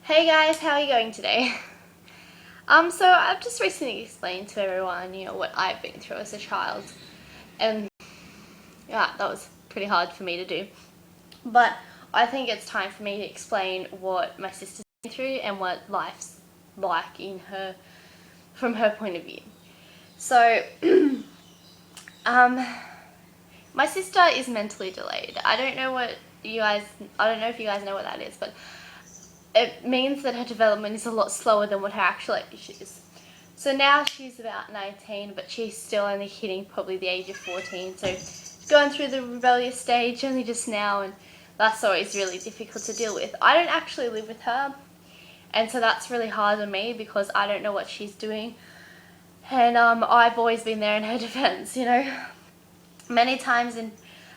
Hey guys, how are you going today? So I've just recently explained to everyone, what I've been through as a child. And yeah, that was pretty hard for me to do. But I think it's time for me to explain what my sister's been through and what life's like from her point of view. So, my sister is mentally delayed. I don't know if you guys know what that is, but it means that her development is a lot slower than what her actual age is. So now she's about 19, but she's still only hitting probably the age of 14. So she's going through the rebellious stage only just now, and that's always really difficult to deal with. I don't actually live with her, and so that's really hard on me because I don't know what she's doing. And I've always been there in her defense, Many times in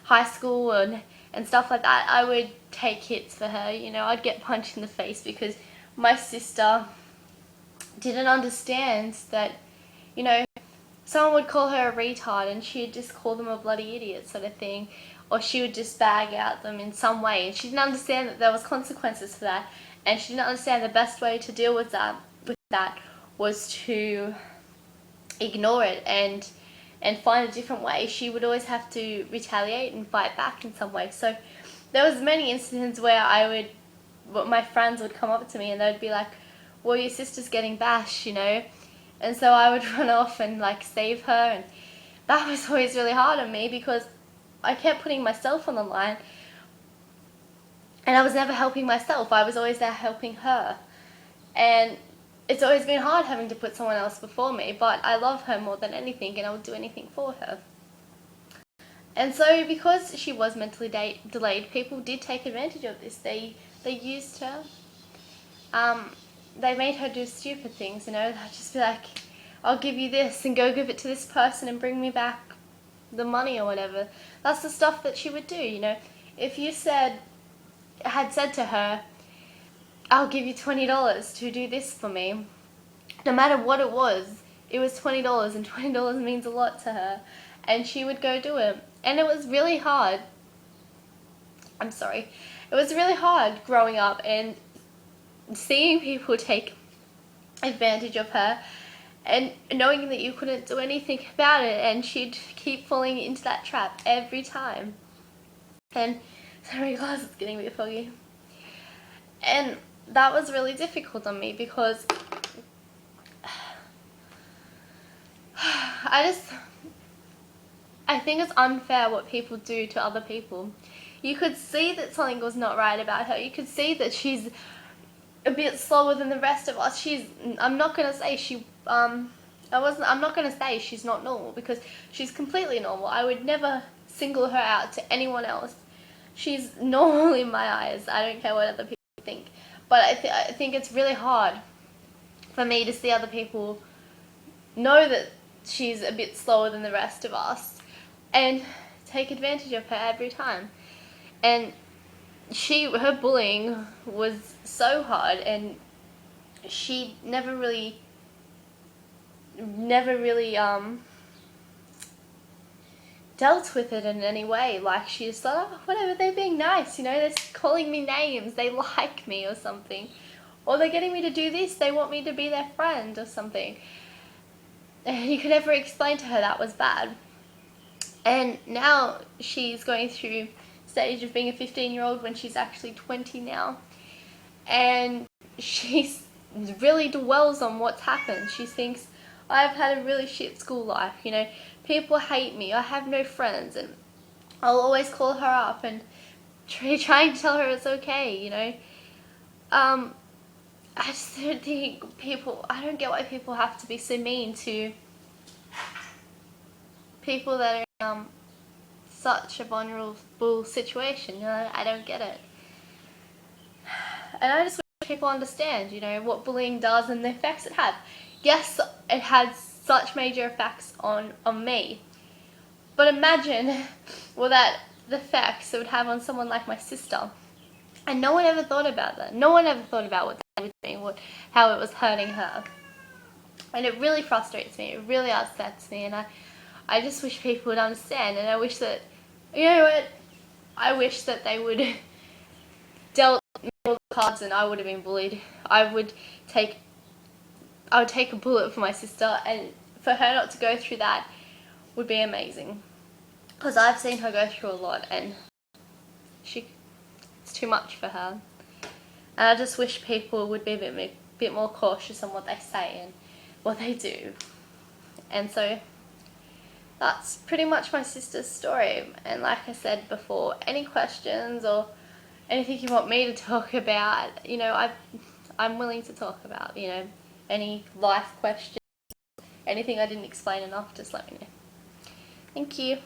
high school and stuff like that, I would take hits for her. I'd get punched in the face because my sister didn't understand that, someone would call her a retard and she'd just call them a bloody idiot sort of thing, or she would just bag out them in some way, and she didn't understand that there was consequences for that, and she didn't understand the best way to deal with that was to ignore it and find a different way. She would always have to retaliate and fight back in some way. So there was many instances where my friends would come up to me and they'd be like, well, your sister's getting bashed, and so I would run off and save her, and that was always really hard on me because I kept putting myself on the line and I was never helping myself. I was always there helping her, and it's always been hard having to put someone else before me, but I love her more than anything and I would do anything for her. And so because she was mentally delayed, people did take advantage of this. They used her. They made her do stupid things, They'd just be like, I'll give you this and go give it to this person and bring me back the money or whatever. That's the stuff that she would do, If you had said to her, I'll give you $20 to do this for me, no matter what it was $20, and $20 means a lot to her, and she would go do it. And it was really hard. It was really hard growing up and seeing people take advantage of her and knowing that you couldn't do anything about it, and she'd keep falling into that trap every time. And sorry guys, it's getting a bit foggy. And that was really difficult on me because I think it's unfair what people do to other people. You could see that something was not right about her. You could see that she's a bit slower than the rest of us. I'm not gonna say I'm not gonna say she's not normal, because she's completely normal. I would never single her out to anyone else. She's normal in my eyes. I don't care what other people think. But I think it's really hard for me to see other people know that she's a bit slower than the rest of us and take advantage of her every time. And her bullying was so hard, and she never really dealt with it in any way. She just thought, oh, whatever, they're being nice, they're calling me names, they like me or something, or they're getting me to do this, they want me to be their friend or something. And you could never explain to her that was bad. And now she's going through stage of being a 15-year-old when she's actually 20 now, and she really dwells on what's happened. She thinks, I've had a really shit school life, people hate me, I have no friends, and I'll always call her up and trying to tell her it's okay, I just don't think I don't get why people have to be so mean to people that are in such a vulnerable situation. I don't get it. And I just wish people understand, what bullying does and the effects it has. Yes, it had such major effects on me. But imagine the effects it would have on someone like my sister. And no one ever thought about that. No one ever thought about what that was doing, how it was hurting her. And it really frustrates me. It really upsets me. And I just wish people would understand. And I wish that, I wish that they would dealt all the cards and I would have been bullied. I would take a bullet for my sister, and for her not to go through that would be amazing. Because I've seen her go through a lot, and it's too much for her. And I just wish people would be a bit more cautious on what they say and what they do. And so that's pretty much my sister's story. And like I said before, any questions or anything you want me to talk about, you know, I'm willing to talk about, you know, any life questions, anything I didn't explain enough, just let me know. Thank you.